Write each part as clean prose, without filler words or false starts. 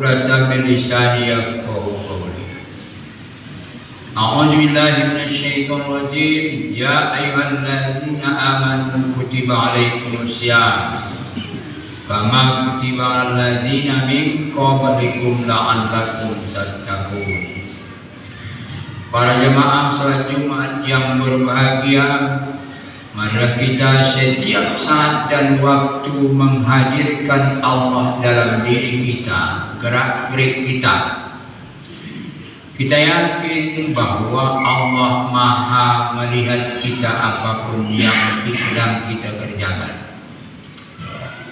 uqdatam min lisani yafqahu qawli. A'udzu billahi minasyaitonir rajim. Ya ayyuhalladzina amanu kutiba alaikumusiyam kama kutiba alal ladzina min qablikum la'allakum tattaqun. Para jemaah salat Jumat yang berbahagia, marilah kita setiap saat dan waktu menghadirkan Allah dalam diri kita, gerak-gerik kita. Kita yakin bahwa Allah Maha melihat kita apapun yang sedang kita kerjakan.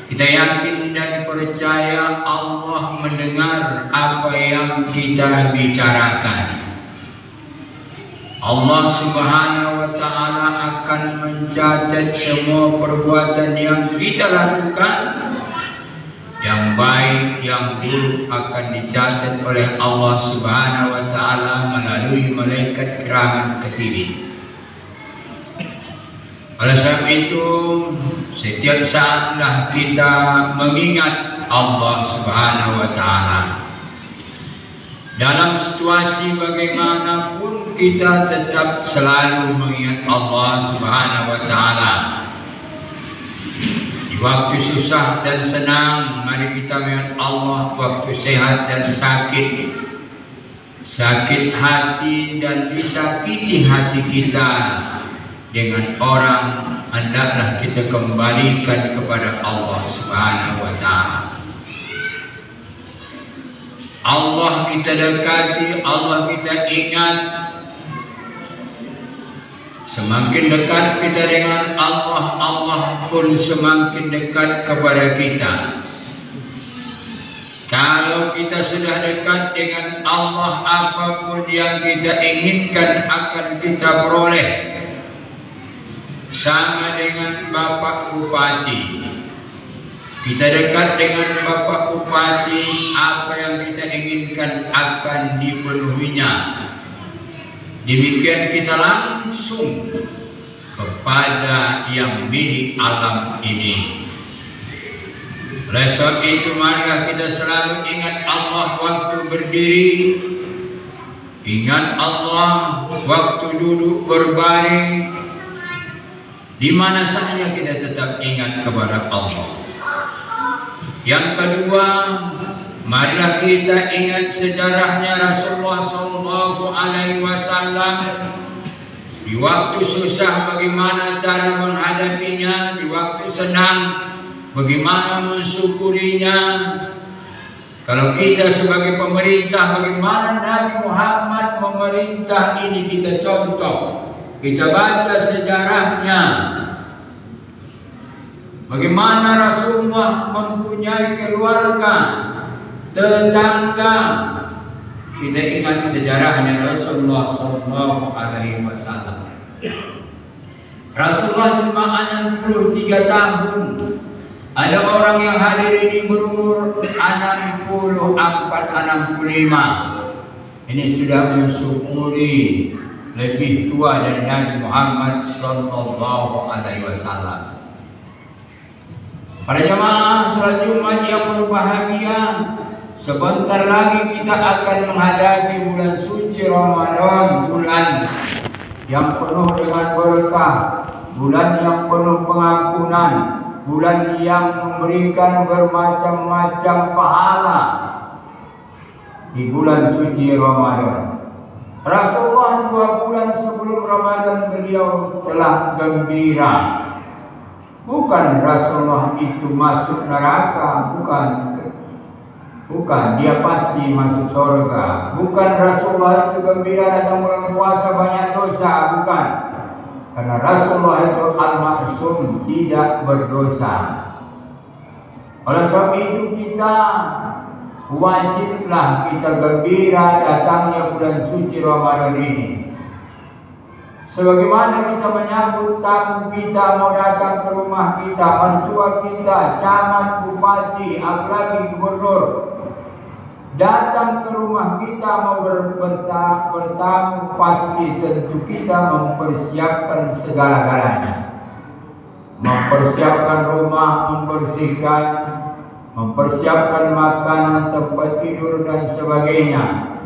Kita yakin dan percaya Allah mendengar apa yang kita bicarakan. Allah Subhanahu wa Ta'ala akan mencatat semua perbuatan yang kita lakukan. Yang baik, yang buruk akan dicatat oleh Allah Subhanahu wa Ta'ala melalui malaikat kiraman katibin. Oleh sebab itu, setiap saatlah kita mengingat Allah Subhanahu wa Ta'ala. Dalam situasi bagaimanapun kita tetap selalu mengingat Allah Subhanahu wa Ta'ala. Di waktu susah dan senang, mari kita mengingat Allah. Waktu sehat dan sakit, sakit hati dan disakiti hati kita dengan orang, hendaklah kita kembalikan kepada Allah Subhanahu wa Ta'ala. Allah kita dekati, Allah kita ingat. Semakin dekat kita dengan Allah, Allah pun semakin dekat kepada kita. Kalau kita sudah dekat dengan Allah, apapun yang kita inginkan akan kita peroleh. Sama dengan Bapak Bupati. Kita dekat dengan Bapak Bupati, apa yang kita inginkan akan dipenuhinya. Demikian kita langsung kepada yang milik alam ini. Oleh sebab itu, marilah kita selalu ingat Allah waktu berdiri, ingat Allah waktu duduk berbaring. Di mana saja kita tetap ingat kepada Allah. Yang kedua, marilah kita ingat sejarahnya Rasulullah SAW. Di waktu susah bagaimana cara menghadapinya, di waktu senang bagaimana mensyukurinya. Kalau kita sebagai pemerintah, bagaimana Nabi Muhammad memerintah, ini kita contoh. Kita baca sejarahnya. Bagaimana Rasulullah mempunyai keluarga, tetangga. Kita ingat sejarahnya Rasulullah SAW. Rasulullah cuma 63 tahun. Ada orang yang hadir ini berumur 64-65. Ini sudah mensyukuri lebih tua dari Nabi Muhammad SAW. Para jemaah salat Jumat yang berbahagia, sebentar lagi kita akan menghadapi bulan suci Ramadan, bulan yang penuh dengan berkah, bulan yang penuh pengampunan, bulan yang memberikan bermacam-macam pahala. Di bulan suci Ramadan, Rasulullah 2 bulan sebelum Ramadan beliau telah gembira. Bukan Rasulullah itu masuk neraka, bukan, dia pasti masuk surga. Bukan Rasulullah itu gembira datang bulan puasa banyak dosa, bukan. Karena Rasulullah itu al-ma'sum, tidak berdosa. Oleh sebab itu kita wajiblah kita gembira datangnya bulan suci Ramadan ini. Sebagaimana kita menyambut tamu kita mau datang ke rumah kita, mertua kita, camat, bupati, apalagi gubernur datang ke rumah kita mau bertamu, pasti tentu kita mempersiapkan segala-galanya. Mempersiapkan rumah, membersihkan, mempersiapkan makanan, tempat tidur dan sebagainya.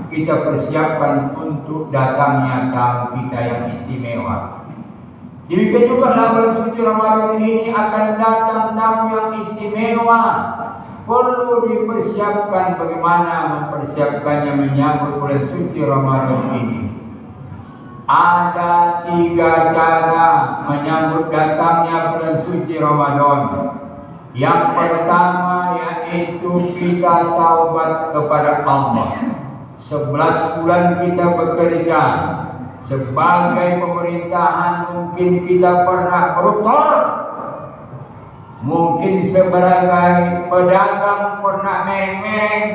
Kita persiapkan untuk datangnya tamu kita yang istimewa. Demikian juga bulan suci Ramadan ini akan datang tamu yang istimewa. Perlu dipersiapkan bagaimana mempersiapkannya menyambut bulan suci Ramadan ini. Ada 3 cara menyambut datangnya bulan suci Ramadan. Yang pertama yaitu kita taubat kepada Allah. 11 bulan kita bekerja sebagai pemerintahan, mungkin kita pernah koruptor, mungkin sebagai pedagang pernah mereng-mereng.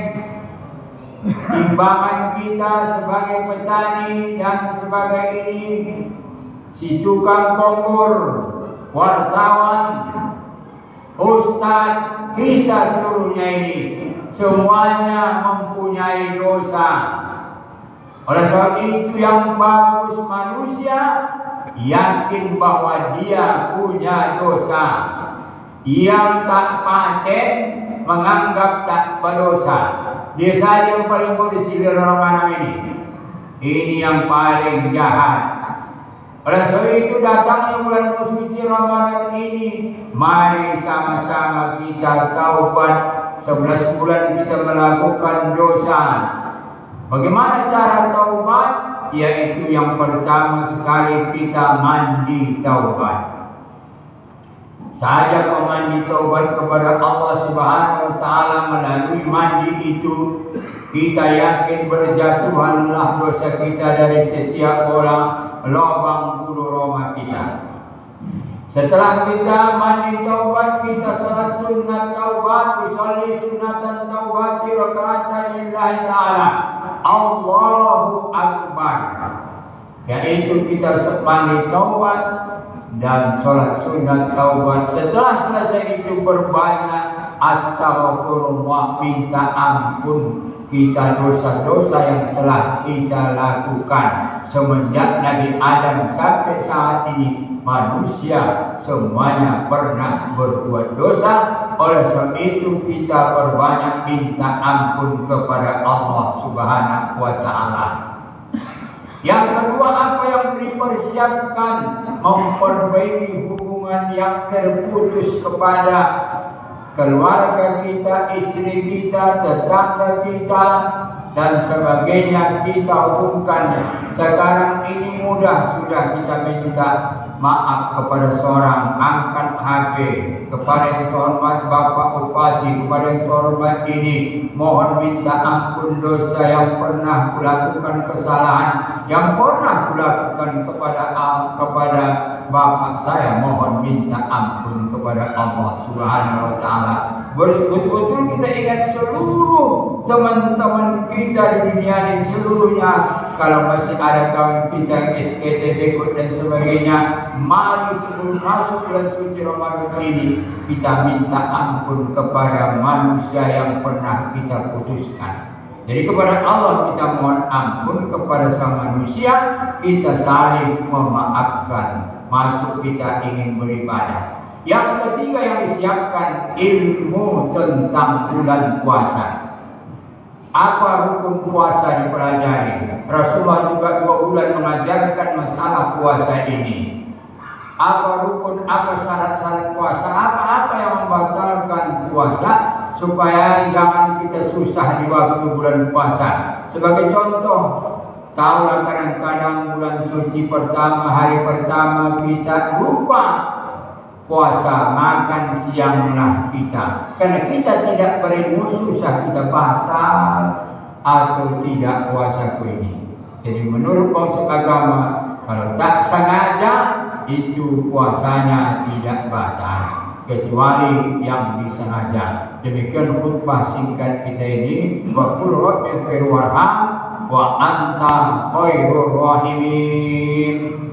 Timbangan kita sebagai petani dan sebagai ini, si tukang kompor, wartawan, ustaz, kita seluruhnya ini semuanya mempunyai dosa. Oleh sebab itu yang bagus manusia yakin bahwa dia punya dosa. Yang tak paten menganggap tak berdosa. Dia saja yang paling bersih dalam Ramadan ini. Ini yang paling jahat. Oleh sebab itu datangnya bulan suci Ramadan ini, mari sama-sama kita taubat. 11 bulan kita melakukan dosa. Bagaimana cara taubat? Yaitu yang pertama sekali kita mandi taubat. Saja mandi taubat kepada Allah Subhanahu wa taala melalui mandi itu, kita yakin berjatuhanlah dosa kita dari setiap orang lubang bulu roma kita. Setelah kita mandi taubat, kita salat sunat taubat, usolli sunatan taubat di rakaatan lillahi ta'ala. Allahu Akbar. Yaitu kita mandi taubat dan salat sunat taubat. Setelah selesai itu berbanyak astagfirullah, minta ampun kita dosa-dosa yang telah kita lakukan semenjak Nabi Adam sampai saat ini. Manusia semuanya pernah berbuat dosa. Oleh sebab itu kita berbanyak minta ampun kepada Allah Subhanahu wa taala. Yang kedua, apa yang dipersiapkan? Memperbaiki hubungan yang terputus kepada keluarga kita, istri kita, tetangga kita, dan sebagainya. Kita hubungkan. Sekarang ini mudah sudah kita minta maaf kepada seorang, angkat HP, kepada yang terhormat Bapak Bupati, kepada yang terhormat ini, mohon minta ampun dosa yang pernah kulakukan, kesalahan yang pernah kulakukan kepada Bapak saya, mohon minta ampun kepada Allah Subhanahu wa taala. Betul-betul kita ingat seluruh teman-teman kita di dunia ini seluruhnya. Kalau masih ada kawan kita SKTB dan sebagainya, mari sebelum masuk bulan suci Ramadan ini kita minta ampun kepada manusia yang pernah kita putuskan. Jadi kepada Allah kita mohon ampun, kepada sang manusia kita saling memaafkan. Masuk kita ingin beribadah. Yang ketiga yang disiapkan, ilmu tentang bulan puasa. Apa hukum puasa dipelajari? Rasulullah juga 2 bulan mengajarkan masalah puasa ini. Apa rukun, apa syarat-syarat puasa, apa-apa yang membatalkan puasa, supaya jangan kita susah di waktu bulan puasa. Sebagai contoh, tahulah kadang-kadang bulan suci pertama, hari pertama kita lupa puasa, makan sianglah kita. Karena kita tidak berilmu, susah kita batal atau tidak puasa ini. Jadi menurut konsep agama, kalau tak sengaja itu puasanya tidak batal, kecuali yang disengaja. Demikian khutbah singkat kita ini. Wa qul rabbi khairu warham wa anta khairur rahimin.